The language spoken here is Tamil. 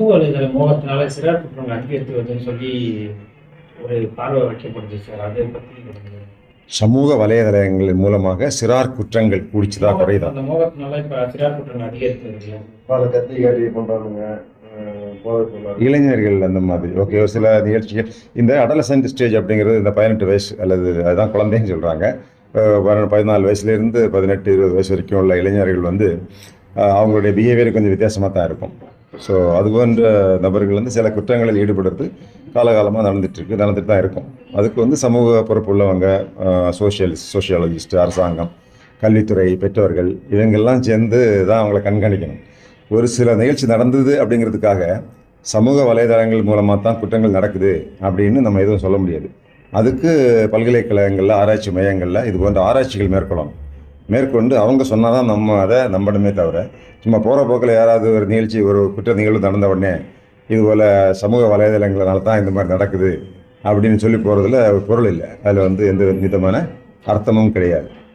சமூக வலைதள மோகத்தினால சிறார் குற்றங்கள் அதிகரித்து வருதுன்னு சொல்லி ஒரு பார்வை வைக்கப்படுது சார். அதை பத்தி சமூக வலைதளங்களின் மூலமாக சிறார் குற்றங்கள் கூடிச்சுதா குறையுதா? அந்த மோகத்தினால இப்ப சிறார் குற்றங்கள் அதிகரித்து வருது. பல கத்தி காட்டி பண்றானுங்க. இளைஞர்கள் அந்த மாதிரி ஓகே ஒரு சில நிகழ்ச்சிகள் இந்த அடலசன்ட் ஸ்டேஜ் அப்படிங்கிறது இந்த 18 வயசு அல்லது அதுதான் குழந்தைன்னு சொல்கிறாங்க. 14 வயசுலேருந்து 18-20 வயசு வரைக்கும் உள்ள இளைஞர்கள் வந்து அவங்களுடைய பிஹேவியர் கொஞ்சம் வித்தியாசமாக தான் இருக்கும். ஸோ அது போன்ற நபர்கள் வந்து சில குற்றங்களில் ஈடுபடுறது காலகாலமாக நடந்துட்டு தான் இருக்கும். அதுக்கு வந்து சமூக பொறுப்பு உள்ளவங்க, சோஷியாலஜிஸ்ட், அரசாங்கம், கல்வித்துறை, பெற்றோர்கள் இவங்கெல்லாம் சேர்ந்து தான் அவங்கள கண்காணிக்கணும். ஒரு சில நிகழ்ச்சி நடந்தது அப்படிங்கிறதுக்காக சமூக வலைதளங்கள் மூலமாக தான் குற்றங்கள் நடக்குது அப்படின்னு நம்ம எதுவும் சொல்ல முடியாது. அதுக்கு பல்கலைக்கழகங்களில், ஆராய்ச்சி மையங்களில் இது போன்ற ஆராய்ச்சிகள் மேற்கொண்டு அவங்க சொன்னால் தான் நம்ம அதை நம்பணுமே தவிர, சும்மா போகிற போக்கில் யாராவது ஒரு நிகழ்ச்சி, ஒரு குற்ற நிகழ்வு நடந்த உடனே இதுபோல் சமூக வலைதளங்களால தான் இந்த மாதிரி நடக்குது அப்படின்னு சொல்லி போகிறதுல பொருள் இல்லை. அதில் வந்து எந்த விதமான அர்த்தமும் கிடையாது.